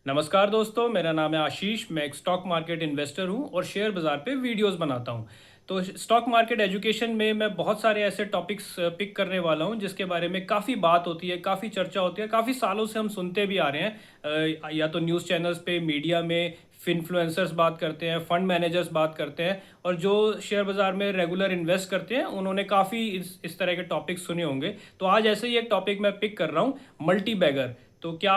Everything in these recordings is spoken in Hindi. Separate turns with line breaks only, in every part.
नमस्कार दोस्तों, मेरा नाम है आशीष। मैं एक स्टॉक मार्केट इन्वेस्टर हूं और शेयर बाज़ार पे वीडियोस बनाता हूं। तो स्टॉक मार्केट एजुकेशन में मैं बहुत सारे ऐसे टॉपिक्स पिक करने वाला हूं जिसके बारे में काफ़ी बात होती है, काफ़ी चर्चा होती है, काफ़ी सालों से हम सुनते भी आ रहे हैं। या तो न्यूज़ चैनल्स पे, मीडिया में इन्फ्लुएंसर्स बात करते हैं, फंड मैनेजर्स बात करते हैं, और जो शेयर बाज़ार में रेगुलर इन्वेस्ट करते हैं उन्होंने काफ़ी इस तरह के टॉपिक्स सुने होंगे। तो आज ऐसे ही एक टॉपिक मैं पिक कर रहा हूँ, मल्टी बैगर। तो क्या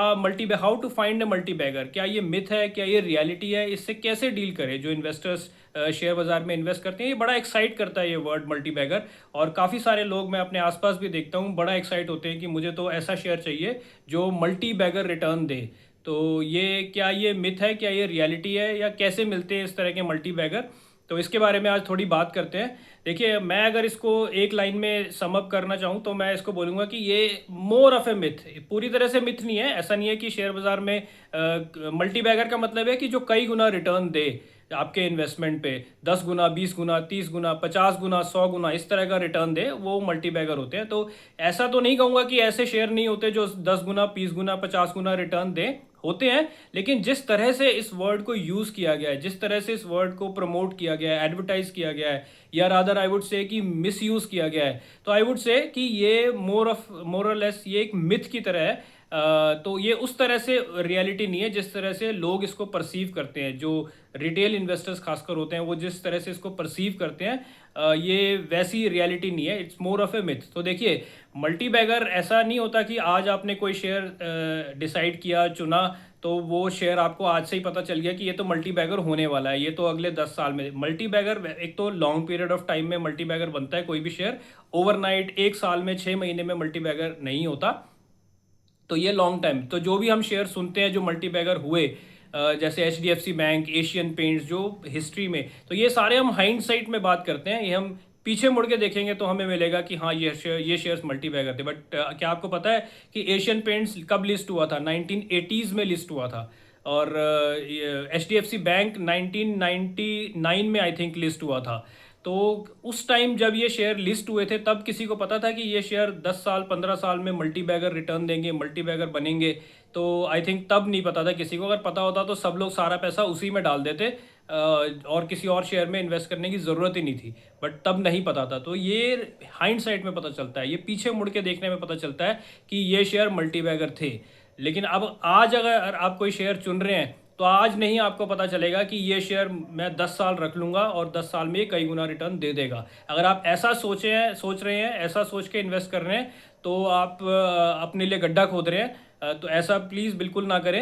how to find a multibagger, क्या ये मिथ है, क्या ये रियलिटी है, इससे कैसे डील करें जो इन्वेस्टर्स शेयर बाजार में इन्वेस्ट करते हैं। ये बड़ा एक्साइट करता है ये वर्ड मल्टी बैगर, और काफ़ी सारे लोग मैं अपने आसपास भी देखता हूँ बड़ा एक्साइट होते हैं कि मुझे तो ऐसा शेयर चाहिए जो मल्टी बैगर रिटर्न दे। तो ये मिथ है, क्या ये रियलिटी है, या कैसे मिलते हैं इस तरह के मल्टी बैगर। तो इसके बारे में आज थोड़ी बात करते हैं। देखिए, मैं अगर इसको एक लाइन में समअप करना चाहूँ तो मैं इसको बोलूँगा कि ये मोर ऑफ ए मिथ, पूरी तरह से मिथ नहीं है। ऐसा नहीं है कि शेयर बाज़ार में मल्टी बैगर का मतलब है कि जो कई गुना रिटर्न दे आपके इन्वेस्टमेंट पे, 10 गुना, 20 गुना, 30 गुना, 50 गुना, 100 गुना, इस तरह का रिटर्न दे, वो मल्टी बैगर होते हैं। तो ऐसा तो नहीं कहूँगा कि ऐसे शेयर नहीं होते जो 10 गुना, 20 गुना, 50 गुना रिटर्न दें, होते हैं। लेकिन जिस तरह से इस वर्ड को यूज़ किया गया है, जिस तरह से इस वर्ड को प्रमोट किया गया है, एडवर्टाइज किया गया है, या रादर आई वुड से कि मिस यूज़ किया गया है, तो आई वुड से कि ये मोर और लेस ये एक मिथ की तरह है। तो ये उस तरह से रियलिटी नहीं है जिस तरह से लोग इसको परसीव करते हैं। जो रिटेल इन्वेस्टर्स खासकर होते हैं वो जिस तरह से इसको परसीव करते हैं, ये वैसी रियलिटी नहीं है। It's more of A myth. तो देखिए, मल्टी बैगर ऐसा नहीं होता कि आज आपने कोई शेयर डिसाइड किया, चुना, तो वो शेयर आपको आज से ही पता चल गया कि ये तो मल्टी बैगर होने वाला है, ये तो अगले 10 साल में मल्टी बैगर। एक तो लॉन्ग पीरियड ऑफ टाइम में मल्टी बैगर बनता है कोई भी शेयर। ओवरनाइट, एक साल में, 6 महीने में मल्टी बैगर नहीं होता। तो ये लॉन्ग टाइम, तो जो भी हम शेयर सुनते हैं जो मल्टी बैगर हुए, जैसे H D F C bank, Asian Paints, जो हिस्ट्री में, तो ये सारे हम हाइंडसाइट में बात करते हैं। ये हम पीछे मुड़ के देखेंगे तो हमें मिलेगा कि हाँ, ये शेयर्स मल्टी बैगर थे। बट क्या आपको पता है कि एशियन पेंट्स कब लिस्ट हुआ था? 1980s में लिस्ट हुआ था। और H D F C bank 1999 में आई थिंक लिस्ट हुआ था। तो उस टाइम जब ये शेयर लिस्ट हुए थे तब किसी को पता था कि ये शेयर 10 साल, 15 साल में मल्टी बैगर रिटर्न देंगे, मल्टी बैगर बनेंगे? तो आई थिंक तब नहीं पता था किसी को। अगर पता होता तो सब लोग सारा पैसा उसी में डाल देते, और किसी और शेयर में इन्वेस्ट करने की ज़रूरत ही नहीं थी। बट तब नहीं पता था। तो ये हाइंडसाइट में पता चलता है, ये पीछे मुड़ के देखने में पता चलता है कि ये शेयर मल्टी बैगर थे। लेकिन अब आज अगर आप कोई शेयर चुन रहे हैं तो आज नहीं आपको पता चलेगा कि ये शेयर मैं 10 साल रख लूँगा और 10 साल में ये कई गुना रिटर्न दे देगा। अगर आप ऐसा सोच रहे हैं, ऐसा सोच के इन्वेस्ट कर रहे हैं, तो आप अपने लिए गड्ढा खोद रहे हैं। तो ऐसा प्लीज़ बिल्कुल ना करें।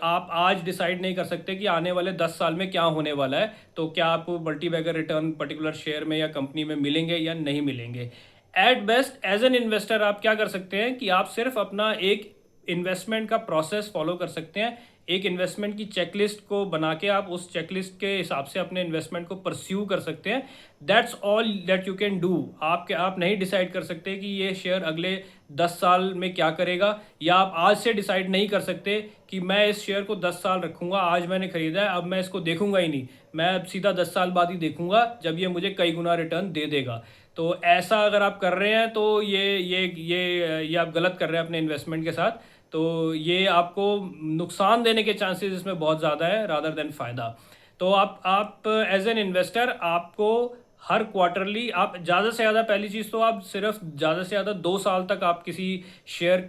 आप आज डिसाइड नहीं कर सकते कि आने वाले 10 साल में क्या होने वाला है। तो क्या आपको multibagger return particular share में या कंपनी में मिलेंगे या नहीं मिलेंगे। At best as an investor आप क्या कर सकते हैं कि आप सिर्फ अपना एक इन्वेस्टमेंट का प्रोसेस फॉलो कर सकते हैं। एक इन्वेस्टमेंट की चेकलिस्ट को बना के आप उस चेकलिस्ट के हिसाब से अपने इन्वेस्टमेंट को परस्यू कर सकते हैं। That's all that you can do. आप नहीं डिसाइड कर सकते कि ये शेयर अगले 10 साल में क्या करेगा, या आप आज से डिसाइड नहीं कर सकते कि मैं इस शेयर को 10 साल रखूंगा। आज मैंने खरीदा है, अब मैं इसको देखूंगा ही नहीं, मैं अब सीधा 10 साल बाद ही देखूंगा जब ये मुझे कई गुना रिटर्न दे देगा। तो ऐसा अगर आप कर रहे हैं तो ये आप गलत कर रहे हैं अपने इन्वेस्टमेंट के साथ। तो ये आपको नुकसान देने के चांसेस इसमें बहुत ज़्यादा है रादर देन फ़ायदा। तो आप एज एन इन्वेस्टर, आपको हर क्वार्टरली आप ज़्यादा से ज़्यादा, पहली चीज़ तो आप सिर्फ ज़्यादा से ज़्यादा 2 साल तक आप किसी शेयर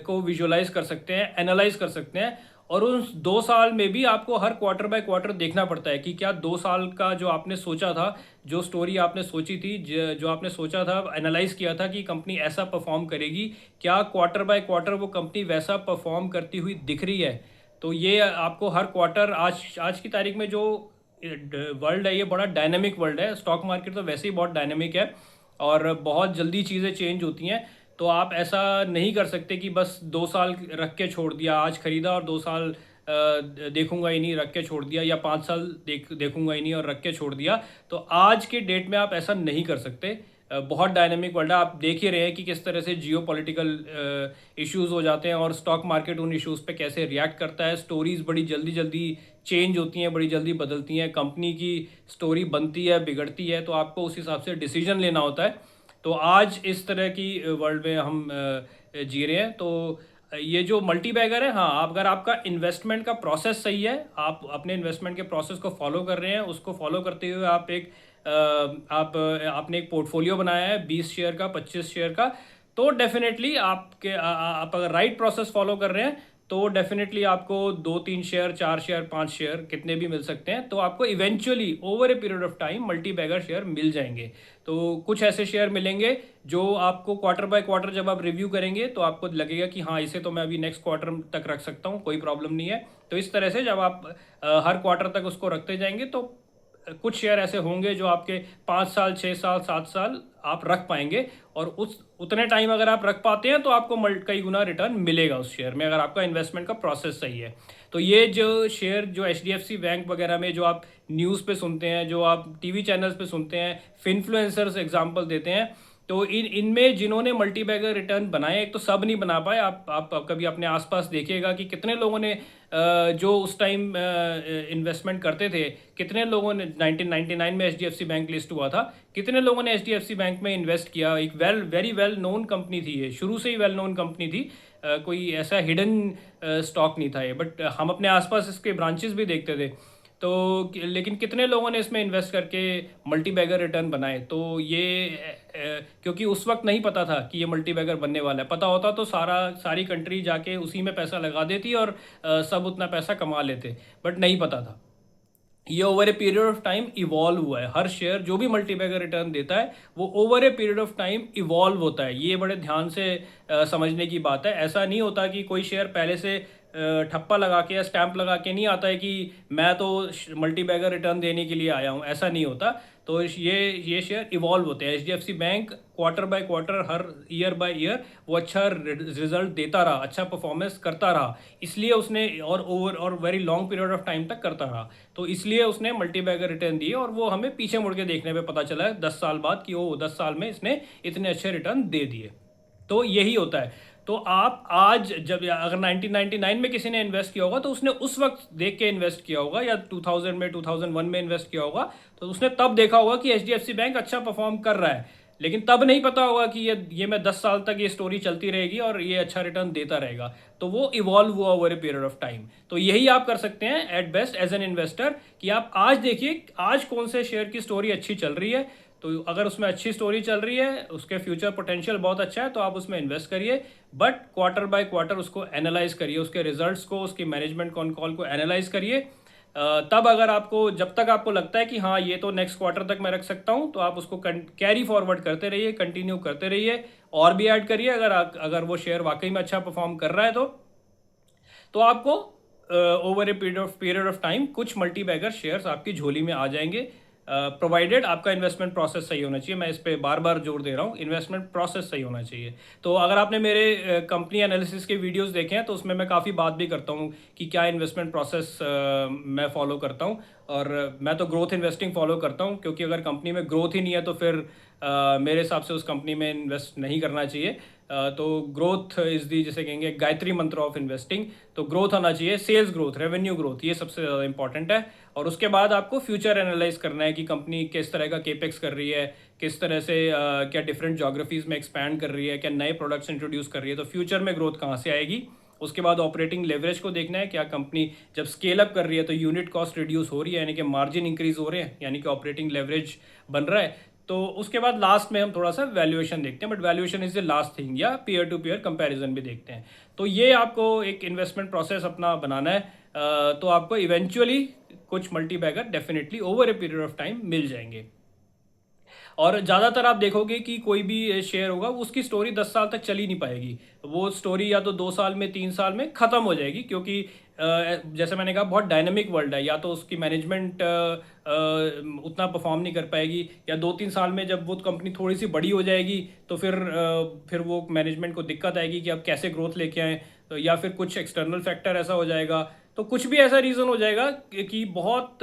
को विजुलाइज कर सकते हैं, एनालाइज कर सकते हैं। और उस 2 साल में भी आपको हर क्वार्टर बाय क्वार्टर देखना पड़ता है कि क्या 2 साल का जो आपने सोचा था, जो स्टोरी आपने सोची थी, जो आपने सोचा था, एनालाइज किया था कि कंपनी ऐसा परफॉर्म करेगी, क्या क्वार्टर बाय क्वार्टर वो कंपनी वैसा परफॉर्म करती हुई दिख रही है। तो ये आपको हर क्वार्टर, आज की तारीख में जो वर्ल्ड है ये बड़ा डायनेमिक वर्ल्ड है। स्टॉक मार्केट तो वैसे ही बहुत डायनेमिक है और बहुत जल्दी चीज़ें चेंज होती हैं। तो आप ऐसा नहीं कर सकते कि बस 2 साल रख के छोड़ दिया, आज खरीदा और 2 साल देखूंगा ही नहीं, रख के छोड़ दिया, या 5 साल देखूंगा ही नहीं और रख के छोड़ दिया। तो आज के डेट में आप ऐसा नहीं कर सकते। बहुत डायनेमिक वर्ल्ड है। आप देख ही रहे हैं कि किस तरह से जियो पॉलिटिकल इश्यूज हो जाते हैं और स्टॉक मार्केट उन इश्यूज पे कैसे रिएक्ट करता है। स्टोरीज बड़ी जल्दी जल्दी चेंज होती हैं, बड़ी जल्दी बदलती हैं। कंपनी की स्टोरी बनती है, बिगड़ती है, तो आपको उस हिसाब से डिसीजन लेना होता है। तो आज इस तरह की वर्ल्ड में हम जी रहे हैं। तो ये जो मल्टी बैगर है, हाँ, अगर आपका इन्वेस्टमेंट का प्रोसेस सही है, आप अपने इन्वेस्टमेंट के प्रोसेस को फॉलो कर रहे हैं, उसको फॉलो करते हुए आप आपने एक पोर्टफोलियो बनाया है 20 शेयर का, 25 शेयर का, तो डेफिनेटली आप अगर राइट प्रोसेस फॉलो कर रहे हैं तो डेफिनेटली आपको 2-3 शेयर, 4 शेयर, 5 शेयर कितने भी मिल सकते हैं, तो आपको eventually over a period of time multibagger share मिल जाएंगे। तो कुछ ऐसे शेयर मिलेंगे जो आपको क्वार्टर बाय क्वार्टर जब आप रिव्यू करेंगे तो आपको लगेगा कि हाँ, इसे तो मैं अभी नेक्स्ट क्वार्टर तक रख सकता हूँ, कोई प्रॉब्लम नहीं है। तो इस तरह से जब आप हर क्वार्टर तक उसको रखते जाएंगे तो कुछ शेयर ऐसे होंगे जो आपके 5 साल, 6 साल, 7 साल आप रख पाएंगे, और उस उतने टाइम अगर आप रख पाते हैं तो आपको कई गुना रिटर्न मिलेगा उस शेयर में, अगर आपका इन्वेस्टमेंट का प्रोसेस सही है। तो ये जो शेयर जो एचडीएफसी बैंक वगैरह में जो आप न्यूज़ पे सुनते हैं, जो आप टीवी चैनल्स पे सुनते हैं, फिनफ्लुएंसर्स एग्जांपल देते हैं, तो इनमें जिन्होंने मल्टी बैगर रिटर्न बनाए, एक तो सब नहीं बना पाए। आप कभी अपने आसपास देखिएगा कि कितने लोगों ने जो उस टाइम इन्वेस्टमेंट करते थे, कितने लोगों ने 1999 में एचडीएफसी बैंक लिस्ट हुआ था, कितने लोगों ने एचडीएफसी बैंक में इन्वेस्ट किया। एक वेरी वेल नोन कंपनी थी, ये शुरू से ही वेल नोन कंपनी थी, कोई ऐसा हिडन स्टॉक नहीं था ये, बट हम अपने आसपास इसके ब्रांचेस भी देखते थे। तो लेकिन कितने लोगों ने इसमें इन्वेस्ट करके मल्टी बैगर रिटर्न बनाए, तो ये क्योंकि उस वक्त नहीं पता था कि ये मल्टी बैगर बनने वाला है। पता होता तो सारी कंट्री जाके उसी में पैसा लगा देती और सब उतना पैसा कमा लेते, बट नहीं पता था। ये over a period of time evolve हुआ है। हर शेयर जो भी मल्टी बैगर रिटर्न देता है वो over a period of time evolve होता है। ये बड़े ध्यान से समझने की बात है। ऐसा नहीं होता कि कोई शेयर पहले से ठप्पा लगा के या स्टैंप लगा के नहीं आता है कि मैं तो मल्टी बैगर रिटर्न देने के लिए आया हूँ, ऐसा नहीं होता। तो ये शेयर इवॉल्व होते हैं। HDFC bank quarter by quarter, her year by year वो अच्छा रिजल्ट देता रहा, अच्छा परफॉर्मेंस करता रहा, इसलिए उसने और very long period of time तक करता रहा, तो इसलिए उसने मल्टी बैगर रिटर्न दिए। और वो हमें पीछे मुड़ के देखने पे पता चला है 10 साल बाद कि वो 10 साल में इसने इतने अच्छे रिटर्न दे दिए। तो यही होता है। तो आप आज जब अगर 1999 में किसी ने इन्वेस्ट किया होगा तो उसने उस वक्त देख के इन्वेस्ट किया होगा, या 2000 में, 2001 में इन्वेस्ट किया होगा, तो उसने तब देखा होगा कि एचडीएफसी बैंक अच्छा परफॉर्म कर रहा है। लेकिन तब नहीं पता होगा कि ये मैं 10 साल तक ये स्टोरी चलती रहेगी और ये अच्छा रिटर्न देता रहेगा। तो वो इवॉल्व हुआ over a period of time. तो यही आप कर सकते हैं at best as an investor, कि आप आज देखिए आज कौन से शेयर की स्टोरी अच्छी चल रही है। तो अगर उसमें अच्छी स्टोरी चल रही है, उसके फ्यूचर पोटेंशियल बहुत अच्छा है, तो आप उसमें इन्वेस्ट करिए। बट क्वार्टर बाय क्वार्टर उसको एनालाइज करिए, उसके रिजल्ट्स को, उसकी मैनेजमेंट कॉन कॉल को एनालाइज करिए। तब अगर आपको, जब तक आपको लगता है कि हाँ ये तो नेक्स्ट क्वार्टर तक मैं रख सकता हूँ, तो आप उसको कैरी फॉरवर्ड करते रहिए, कंटिन्यू करते रहिए, और भी ऐड करिए। अगर वो शेयर वाकई में अच्छा परफॉर्म कर रहा है तो आपको over a period of time कुछ मल्टी बैगर शेयर्स आपकी झोली में आ जाएंगे, प्रोवाइडेड आपका इन्वेस्टमेंट प्रोसेस सही होना चाहिए। मैं इस पर बार बार जोर दे रहा हूँ, इन्वेस्टमेंट प्रोसेस सही होना चाहिए। तो अगर आपने मेरे कंपनी एनालिसिस के वीडियोस देखे हैं तो उसमें मैं काफ़ी बात भी करता हूँ कि क्या इन्वेस्टमेंट प्रोसेस मैं फॉलो करता हूँ। और मैं तो ग्रोथ इन्वेस्टिंग फॉलो करता हूँ, क्योंकि अगर कंपनी में ग्रोथ ही नहीं है तो फिर मेरे हिसाब से उस कंपनी में इन्वेस्ट नहीं करना चाहिए। तो ग्रोथ इज़ दी, जैसे कहेंगे, गायत्री मंत्र ऑफ इन्वेस्टिंग। तो ग्रोथ आना चाहिए, सेल्स ग्रोथ, रेवेन्यू ग्रोथ, ये सबसे ज़्यादा इंपॉर्टेंट है। और उसके बाद आपको फ्यूचर एनालाइज करना है कि कंपनी किस तरह का केपेक्स कर रही है, किस तरह से क्या डिफरेंट जोग्राफीज़ में एक्सपैंड कर रही है, क्या नए प्रोडक्ट्स इंट्रोड्यूस कर रही है, तो फ्यूचर में ग्रोथ कहाँ से आएगी। उसके बाद ऑपरेटिंग लेवरेज को देखना है, क्या कंपनी जब स्केल अप कर रही है तो यूनिट कॉस्ट रिड्यूस हो रही है, यानी कि मार्जिन इंक्रीज हो रहे हैं, यानी कि ऑपरेटिंग लेवरेज बन रहा है। तो उसके बाद लास्ट में हम थोड़ा सा वैल्यूएशन देखते हैं, but valuation is the last thing, या पीयर टू पीयर कंपैरिजन भी देखते हैं। तो ये आपको एक इन्वेस्टमेंट प्रोसेस अपना बनाना है। तो आपको इवेंचुअली कुछ multibagger definitely over a period of time मिल जाएंगे। और ज़्यादातर आप देखोगे कि कोई भी शेयर होगा उसकी स्टोरी 10 साल तक चल ही नहीं पाएगी। वो स्टोरी या तो 2 साल में, 3 साल में ख़त्म हो जाएगी, क्योंकि जैसे मैंने कहा बहुत डायनेमिक वर्ल्ड है। या तो उसकी मैनेजमेंट उतना परफॉर्म नहीं कर पाएगी, या 2-3 साल में जब वो कंपनी थोड़ी सी बड़ी हो जाएगी तो फिर वो मैनेजमेंट को दिक्कत आएगी कि अब कैसे ग्रोथ लेके आएँ। तो या फिर कुछ एक्सटर्नल फैक्टर ऐसा हो जाएगा, तो कुछ भी ऐसा रीज़न हो जाएगा कि बहुत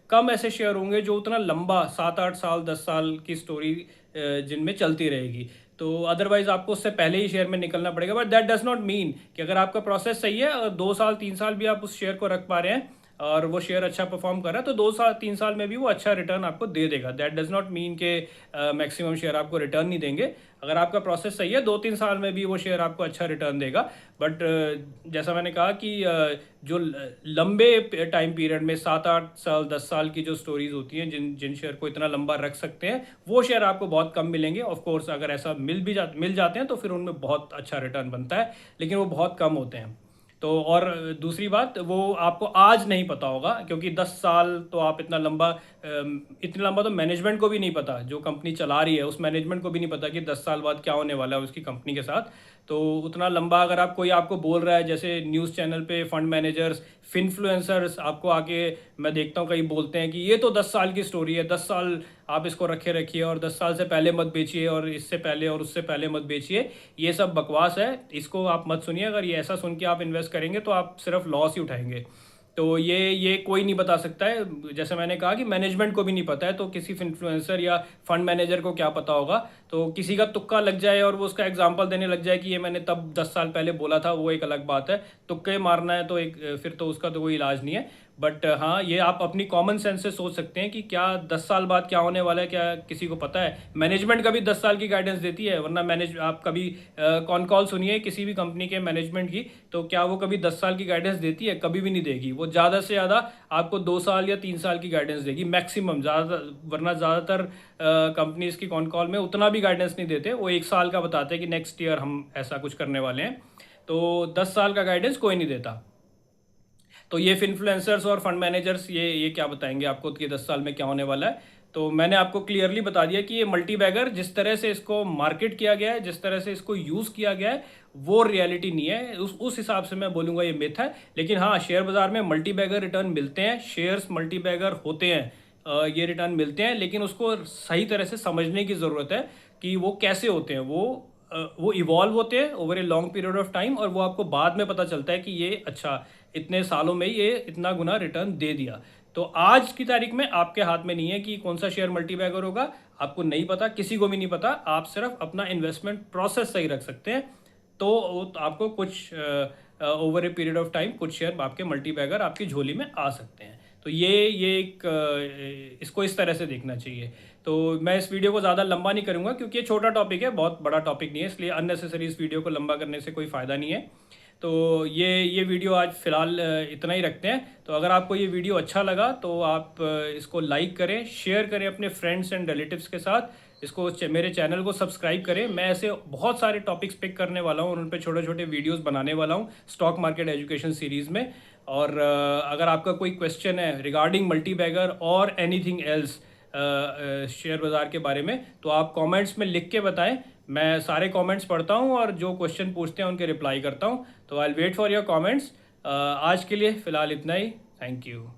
कम ऐसे शेयर होंगे जो उतना लंबा 7-8 साल, 10 साल की स्टोरी जिनमें चलती रहेगी। तो अदरवाइज आपको उससे पहले ही शेयर में निकलना पड़ेगा। But that does not mean कि अगर आपका प्रोसेस सही है, 2 साल, 3 साल भी आप उस शेयर को रख पा रहे हैं, और वो शेयर अच्छा परफॉर्म कर रहा है तो 2 साल 3 साल में भी वो अच्छा रिटर्न आपको दे देगा। दैट डज नॉट मीन के मैक्सिमम शेयर आपको रिटर्न नहीं देंगे। अगर आपका प्रोसेस सही है 2-3 साल में भी वो शेयर आपको अच्छा रिटर्न देगा। बट जैसा मैंने कहा कि जो लंबे टाइम पीरियड में 7-8 साल 10 साल की जो स्टोरीज होती हैं, जिन जिन शेयर को इतना लंबा रख सकते हैं, वो शेयर आपको बहुत कम मिलेंगे। ऑफ कोर्स अगर ऐसा मिल जाते हैं तो फिर उनमें बहुत अच्छा रिटर्न बनता है, लेकिन वो बहुत कम होते हैं। तो और दूसरी बात, वो आपको आज नहीं पता होगा क्योंकि 10 साल तो आप इतना लंबा तो मैनेजमेंट को भी नहीं पता, जो कंपनी चला रही है उस मैनेजमेंट को भी नहीं पता कि 10 साल बाद क्या होने वाला है उसकी कंपनी के साथ। तो उतना लंबा अगर कोई आपको बोल रहा है, जैसे न्यूज़ चैनल पे फंड मैनेजर्स, फिनफ्लुएंसर्स आपको आके, मैं देखता हूँ कई बोलते हैं कि ये तो 10 साल की स्टोरी है, 10 साल आप इसको रखे रखिए और 10 साल से पहले मत बेचिए और इससे पहले और उससे पहले मत बेचिए। ये सब बकवास है, इसको आप मत सुनिए। अगर ये ऐसा सुन के आप इन्वेस्ट करेंगे तो आप सिर्फ लॉस ही उठाएंगे। तो ये कोई नहीं बता सकता है। जैसे मैंने कहा कि मैनेजमेंट को भी नहीं पता है, तो किसी इन्फ्लुएंसर या फंड मैनेजर को क्या पता होगा। तो किसी का तुक्का लग जाए और वो उसका एग्जांपल देने लग जाए कि ये मैंने तब 10 साल पहले बोला था, वो एक अलग बात है। तुक्के मारना है तो एक फिर तो उसका तो कोई इलाज नहीं है। बट हाँ, ये आप अपनी कॉमन सेंस से सोच सकते हैं कि क्या 10 साल बाद क्या होने वाला है, क्या किसी को पता है। मैनेजमेंट कभी 10 साल की गाइडेंस देती है? वरना आप कभी कॉन कॉल सुनिए किसी भी कंपनी के मैनेजमेंट की, तो क्या वो कभी 10 साल की गाइडेंस देती है? कभी भी नहीं देगी। वो ज़्यादा से ज़्यादा आपको 2 साल या 3 साल की गाइडेंस देगी मैक्सिमम, ज़्यादा। वरना ज़्यादातर कंपनीज की कॉन कॉल में उतना भी गाइडेंस नहीं देते, वो 1 साल का बताते हैं कि नेक्स्ट ईयर हम ऐसा कुछ करने वाले हैं। तो 10 साल का गाइडेंस कोई नहीं देता। तो ये इन्फ्लुएंसर्स और फंड मैनेजर्स ये क्या बताएंगे आपको कि 10 साल में क्या होने वाला है। तो मैंने आपको क्लियरली बता दिया कि ये मल्टी बैगर, जिस तरह से इसको मार्केट किया गया है, जिस तरह से इसको यूज़ किया गया है, वो रियलिटी नहीं है। उस हिसाब से मैं बोलूँगा ये मिथ है। लेकिन हाँ, शेयर बाजार में मल्टी बैगर रिटर्न मिलते हैं, शेयर्स मल्टी बैगर होते हैं, ये रिटर्न मिलते हैं। लेकिन उसको सही तरह से समझने की ज़रूरत है कि वो कैसे होते हैं। वो इवॉल्व होते हैं over a long period of time, और वो आपको बाद में पता चलता है कि ये अच्छा इतने सालों में ये इतना गुना रिटर्न दे दिया। तो आज की तारीख में आपके हाथ में नहीं है कि कौन सा शेयर मल्टी बैगर होगा, आपको नहीं पता, किसी को भी नहीं पता। आप सिर्फ अपना इन्वेस्टमेंट प्रोसेस सही रख सकते हैं, तो आपको कुछ over a period of time कुछ शेयर आपके मल्टी बैगर आपकी झोली में आ सकते हैं। तो ये एक इसको इस तरह से देखना चाहिए। तो मैं इस वीडियो को ज़्यादा लंबा नहीं करूँगा क्योंकि ये छोटा टॉपिक है, बहुत बड़ा टॉपिक नहीं है, इसलिए अननेसेसरी इस वीडियो को लंबा करने से कोई फ़ायदा नहीं है। तो ये वीडियो आज फ़िलहाल इतना ही रखते हैं। तो अगर आपको ये वीडियो अच्छा लगा तो आप इसको लाइक करें, शेयर करें अपने फ्रेंड्स एंड रिलेटिव्स के साथ। इसको मेरे चैनल को सब्सक्राइब करें। मैं ऐसे बहुत सारे टॉपिक्स पिक करने वाला हूँ और उन पर छोटे छोटे वीडियोस बनाने वाला हूँ स्टॉक मार्केट एजुकेशन सीरीज़ में। और अगर आपका कोई क्वेश्चन है रिगार्डिंग मल्टी बैगर और एनीथिंग एल्स शेयर बाज़ार के बारे में, तो आप कमेंट्स में लिख के बताएं। मैं सारे कमेंट्स पढ़ता हूं और जो क्वेश्चन पूछते हैं उनके रिप्लाई करता हूं। तो I will wait for your comments. आज के लिए फ़िलहाल इतना ही। Thank you.